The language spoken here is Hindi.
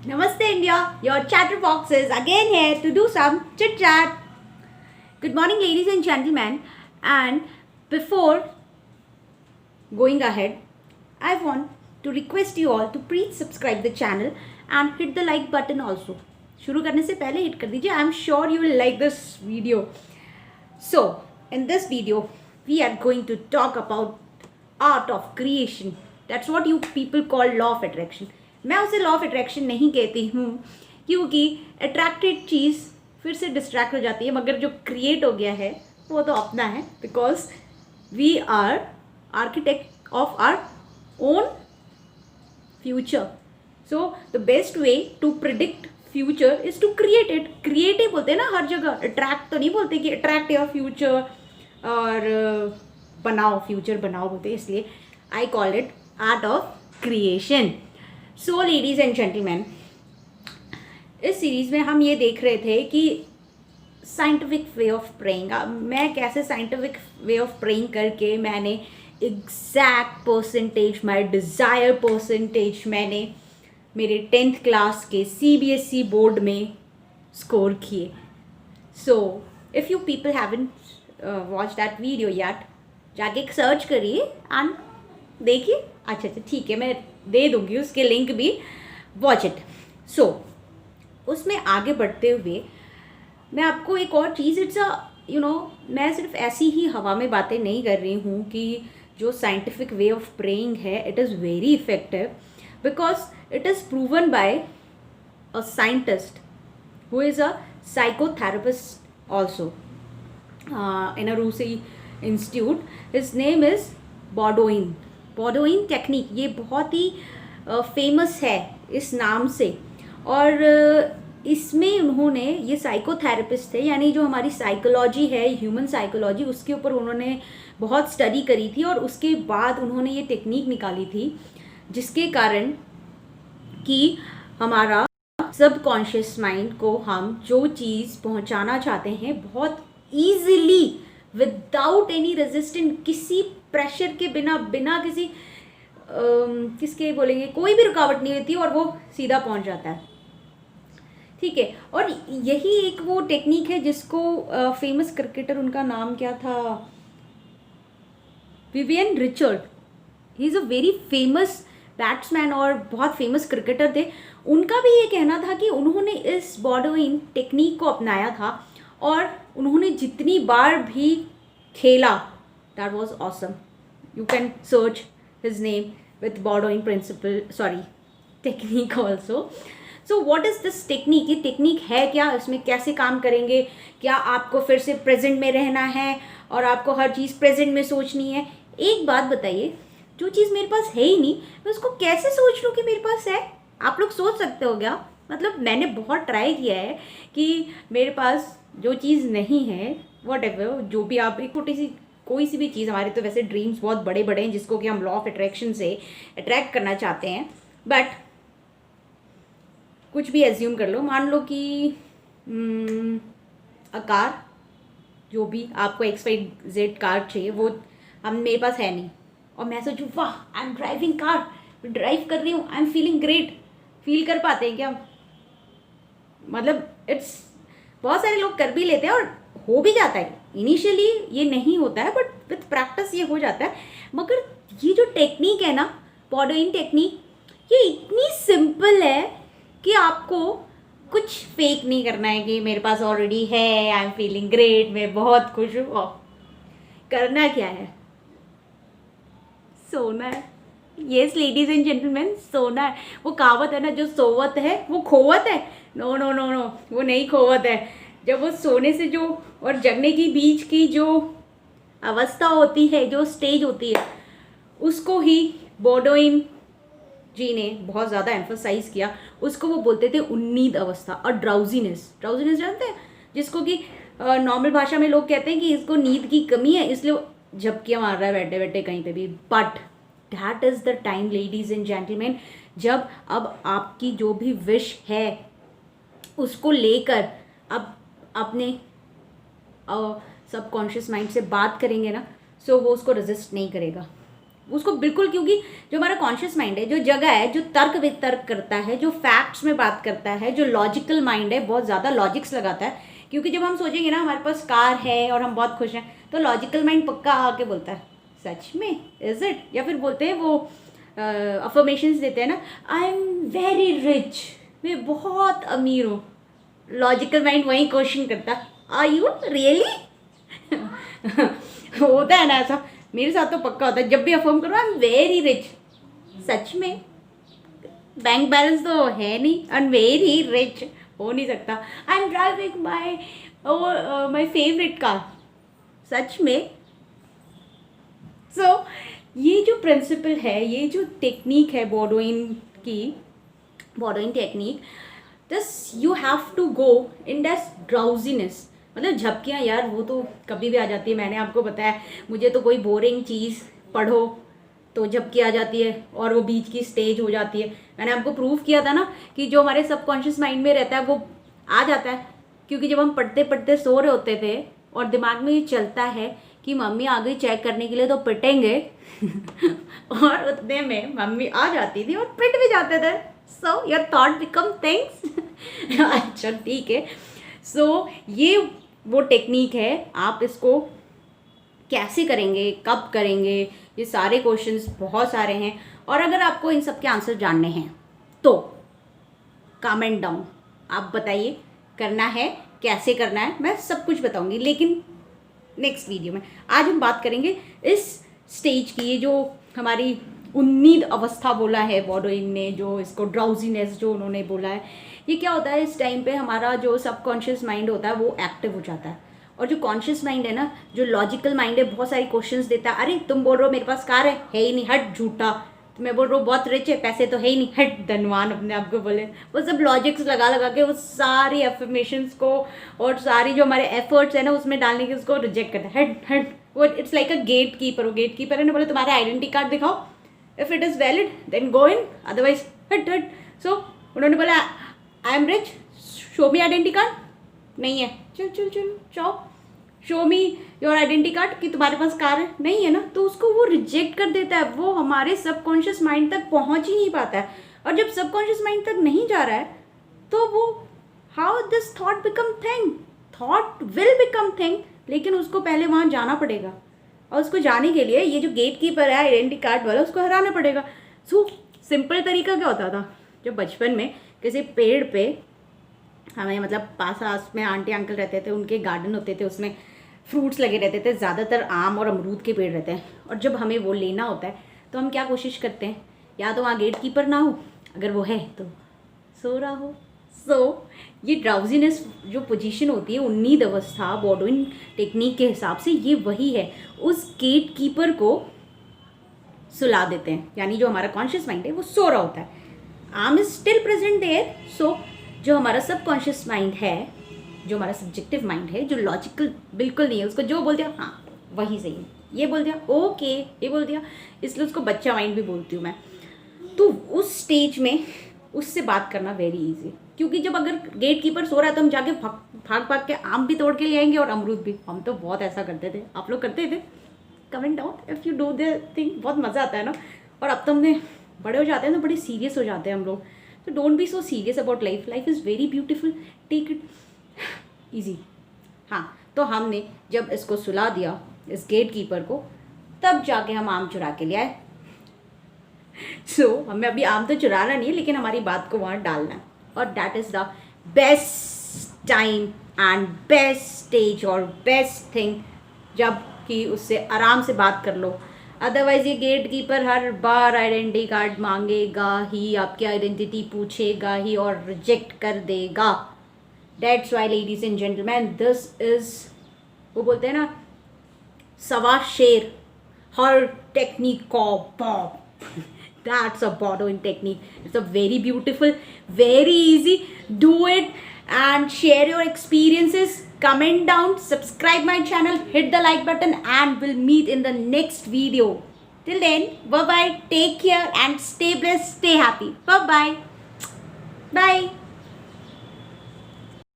Namaste India, your chatterbox is again here to do some chit chat. Good morning, ladies and gentlemen. And before going ahead, I want to request you all to please subscribe the channel and hit the like button also. शुरू करने से पहले hit कर दीजिए. I'm sure you will like this video. So, in this video, we are going to talk about art of creation. That's what you people call law of attraction. मैं उसे लॉ ऑफ अट्रैक्शन नहीं कहती हूँ क्योंकि अट्रैक्टेड चीज़ फिर से डिस्ट्रैक्ट हो जाती है, मगर जो क्रिएट हो गया है वो तो अपना है, because we are architect of our own future. So the best way to predict future is to create it. Create ही बोलते हैं ना हर जगह, अट्रैक्ट तो नहीं बोलते कि अट्रैक्ट योर फ्यूचर और बनाओ फ्यूचर बनाओ बोलते, इसलिए I call it art of creation. So ladies and gentleman, इस सीरीज़ में हम ये देख रहे थे कि साइंटिफिक वे ऑफ प्रेइंग, मैं कैसे साइंटिफिक वे ऑफ प्रेइंग करके मैंने एग्जैक्ट परसेंटेज, माई डिज़ायर परसेंटेज मैंने मेरे 10th क्लास के CBSE बोर्ड में स्कोर किए. So if you people haven't watch that video yet, जाके सर्च करिए एंड देखिए. अच्छा ठीक है, मैं दे दूँगी उसके लिंक भी, वॉच इट. सो उसमें आगे बढ़ते हुए मैं आपको एक और चीज़, इट्स मैं सिर्फ ऐसी ही हवा में बातें नहीं कर रही हूँ कि जो साइंटिफिक वे ऑफ प्रेइंग है it is very effective because it is proven by a scientist who is a psychotherapist also in a रूसी institute. His name is Baudouin. Baudouin technique, ये बहुत ही फेमस है इस नाम से. और इसमें उन्होंने, ये साइकोथेरेपिस्ट थे, यानी जो हमारी साइकोलॉजी है, ह्यूमन साइकोलॉजी, उसके ऊपर उन्होंने बहुत स्टडी करी थी और उसके बाद उन्होंने ये टेक्निक निकाली थी जिसके कारण कि हमारा सबकॉन्शियस माइंड को हम जो चीज़ पहुंचाना चाहते हैं बहुत ईजिली, विदाउट एनी रेजिस्टेंट, किसी प्रेशर के बिना, बिना किसी किसके बोलेंगे, कोई भी रुकावट नहीं रहती और वो सीधा पहुंच जाता है. ठीक है. और यही एक वो टेक्निक है जिसको फेमस क्रिकेटर, उनका नाम क्या था, Vivian Richard, he is a very famous batsman और बहुत फेमस क्रिकेटर थे. उनका भी ये कहना था कि उन्होंने इस बॉडोइन टेक्निक को अपनाया था और उन्होंने जितनी बार भी खेला, that was awesome. You can search his name with Baudouin principle, sorry technique also. So what is this technique? ये टेक्निक है क्या, इसमें कैसे काम करेंगे, क्या आपको फिर से प्रेजेंट में रहना है और आपको हर चीज़ प्रेजेंट में सोचनी है? एक बात बताइए, जो चीज़ मेरे पास है ही नहीं, मैं उसको कैसे सोच लूँ कि मेरे पास है? आप लोग सोच सकते हो क्या? मतलब मैंने बहुत ट्राई किया है कि मेरे पास जो चीज़ नहीं है, वट एवर, जो भी आप एक छोटी सी कोई सी भी चीज़, हमारे तो वैसे ड्रीम्स बहुत बड़े बड़े हैं जिसको कि हम लॉ ऑफ अट्रैक्शन से अट्रैक्ट करना चाहते हैं, बट कुछ भी एज्यूम कर लो, मान लो कि अ कार, जो भी आपको XYZ कार चाहिए, वो हम मेरे पास है नहीं और मैं सोचूँ वाह आई एम ड्राइविंग कार, ड्राइव कर रही हूँ, I am feeling great. Feel कर पाते हैं क्या? मतलब इट्स, बहुत सारे लोग कर भी लेते हैं और हो भी जाता है. इनिशियली ये नहीं होता है बट विथ प्रैक्टिस ये हो जाता है. मगर ये जो टेक्निक है ना, बॉडोइन टेक्निक, ये इतनी सिंपल है कि आपको कुछ फेक नहीं करना है कि मेरे पास ऑलरेडी है, आई एम फीलिंग ग्रेट, मैं बहुत खुश हूँ. करना क्या है? सोना है. येस लेडीज एंड जेंटलमैन, सोना है. वो कहावत है ना, जो सोवत है वो खोवत है. नो नो नो नो, वो नहीं खोवत है. जब वो सोने से जो और जगने के बीच की जो अवस्था होती है, जो स्टेज होती है, उसको ही बॉडोइन जी ने बहुत ज़्यादा एम्फोसाइज किया. उसको वो बोलते थे उन्नीद अवस्था और ड्राउजीनेस. ड्राउजीनेस जानते हैं, जिसको कि नॉर्मल भाषा में लोग कहते हैं कि इसको नींद की कमी है इसलिए झपकियाँ मार रहा है बैठे बैठे कहीं पे भी. But that is the time ladies and gentleman, जब अब आपकी जो भी विश है उसको लेकर अब अपने सबकॉन्शियस माइंड से बात करेंगे ना, सो वो उसको रेजिस्ट नहीं करेगा. उसको बिल्कुल, क्योंकि जो हमारा कॉन्शियस माइंड है, जो जगह है, जो तर्क वितर्क करता है, जो फैक्ट्स में बात करता है, जो लॉजिकल माइंड है, बहुत ज़्यादा लॉजिक्स लगाता है। क्योंकि जब हम सोचेंगे ना हमारे पास कार है और हम बहुत खुश हैं, तो लॉजिकल माइंड पक्का आके बोलता है सच में, इज इट? या फिर बोलते हैं वो अफर्मेशंस देते हैं ना, आई एम वेरी रिच, मैं बहुत अमीर हूँ। लॉजिकल माइंड वही क्वेश्चन करता, आर यू रियली? होता है ना ऐसा, मेरे साथ तो पक्का होता है। जब भी अफर्म करो आई एम वेरी रिच, सच में बैंक बैलेंस तो है नहीं, आई एम वेरी रिच, हो नहीं सकता। I am driving my favourite car, सच में। सो ये जो प्रिंसिपल है, ये जो टेक्निक है बॉडोइन की, Baudouin technique, this you have to go in that drowsiness. मतलब झपकियाँ यार वो तो कभी भी आ जाती है। मैंने आपको बताया, मुझे तो कोई बोरिंग चीज़ पढ़ो तो झपकी आ जाती है और वो बीच की स्टेज हो जाती है। मैंने आपको प्रूव किया था ना कि जो हमारे सबकॉन्शियस माइंड में रहता है वो आ जाता है, क्योंकि जब हम पढ़ते पढ़ते सो रहे होते थे और दिमाग में ये चलता है कि मम्मी आ गई चेक करने के लिए तो पिटेंगे और उतने में मम्मी आ जाती थी और पिट भी जाते थे। So your thought become things. अच्छा ठीक है। सो ये वो टेक्निक है, आप इसको कैसे करेंगे, कब करेंगे, ये सारे क्वेश्चंस बहुत सारे हैं। और अगर आपको इन सब के आंसर जानने हैं तो कमेंट डाउन आप बताइए करना है, कैसे करना है, मैं सब कुछ बताऊंगी। लेकिन नेक्स्ट वीडियो में आज हम बात करेंगे इस स्टेज की, ये जो हमारी उन्नीद अवस्था बोला है बॉडोइन ने, जो इसको ड्राउजीनेस जो उन्होंने बोला है, ये क्या होता है? इस टाइम पे हमारा जो सबकॉन्शियस माइंड होता है वो एक्टिव हो जाता है, और जो कॉन्शियस माइंड है ना, जो लॉजिकल माइंड है, बहुत सारी क्वेश्चंस देता है। अरे तुम बोल रहे हो मेरे पास कार है ही नहीं, हट झूठा। तो मैं बोल रहा हूँ बहुत रिच है, पैसे तो है ही नहीं, हट धनवान अपने आप को बोले। वो सब लॉजिक्स लगा लगा के वो सारी एफर्मेशंस को और सारी जो हमारे एफर्ट्स है ना उसमें डालने के उसको रिजेक्ट करता है, हट हट। वो it's like a gate keeper. वो गेट कीपर है ना, बोले तुम्हारा आइडेंटिटी कार्ड दिखाओ, if it is valid then go in, otherwise हट हट। सो उन्होंने बोला I am rich, show me identity card, नहीं है, चल चल चल जाओ show me your identity card कि तुम्हारे पास कार है, नहीं है ना, तो उसको वो रिजेक्ट कर देता है। वो हमारे सबकॉन्शियस माइंड तक पहुंच ही नहीं पाता है। और जब सबकॉन्शियस माइंड तक नहीं जा रहा है तो वो how this thought become thing, thought will become thing, लेकिन उसको पहले वहाँ जाना पड़ेगा। और उसको जाने के लिए ये जो गेट कीपर है आइडेंटिटी कार्ड वाला, उसको हराना पड़ेगा। सो सिंपल तरीका क्या होता था, जब बचपन में किसी पेड़ पे हमें मतलब पास आस में आंटी अंकल रहते थे, उनके गार्डन होते थे, उसमें फ्रूट्स लगे रहते थे, ज़्यादातर आम और अमरूद के पेड़ रहते हैं। और जब हमें वो लेना होता है तो हम क्या कोशिश करते हैं, या तो वहाँ गेट कीपर ना हो, अगर वो है तो सो रहा हो। सो ये ड्राउजीनेस जो पोजीशन होती है, उन्नीद अवस्था बॉडोइन टेक्निक के हिसाब से ये वही है, उस गेट कीपर को सुला देते हैं। यानी जो हमारा कॉन्शियस माइंड है वो सो रहा होता है, arm is still present there. So जो हमारा सबकॉन्शियस माइंड है, जो हमारा सब्जेक्टिव माइंड है, जो लॉजिकल बिल्कुल नहीं है, उसको जो बोल दिया हाँ वही सही है, ये बोल दिया ओके, ये बोल दिया, इसलिए उसको बच्चा माइंड भी बोलती हूँ मैं। तो उस स्टेज में उससे बात करना वेरी इजी, क्योंकि जब अगर गेट कीपर सो रहा है तो हम जाके भाग भाग के आम भी तोड़ के ले आएंगे और अमरूद भी। हम तो बहुत ऐसा करते थे, आप लोग करते थे? Comment out if you do the thing, बहुत मज़ा आता है ना। और अब तो हमने बड़े हो जाते हैं तो बड़े सीरियस हो जाते हैं हम लोग। तो don't be so serious about life, life is very beautiful, take it easy. हाँ, तो हमने जब इसको सुला दिया इस गेट कीपर को, तब जाके हम आम चुरा के ले आए। सो हमें अभी आम तो चुराना नहीं है, लेकिन हमारी बात को वहाँ डालना है। और that is the best time and best stage और बेस्ट थिंग, जब कि उससे आराम से बात कर लो। अदरवाइज ये गेट कीपर हर बार आइडेंटिटी कार्ड मांगेगा ही, आपकी आइडेंटिटी पूछेगा ही और रिजेक्ट कर देगा। That's why ladies and gentlemen, this is, वो बोलते हैं ना, सवा शेर हर टेक्निक को Bob. That's a Bordone technique. It's a very beautiful, very easy. Do it and share your experiences. Comment down, subscribe my channel, hit the like button, and we'll meet in the next video. Till then, bye bye, take care and stay blessed, stay happy. Bye bye. Bye.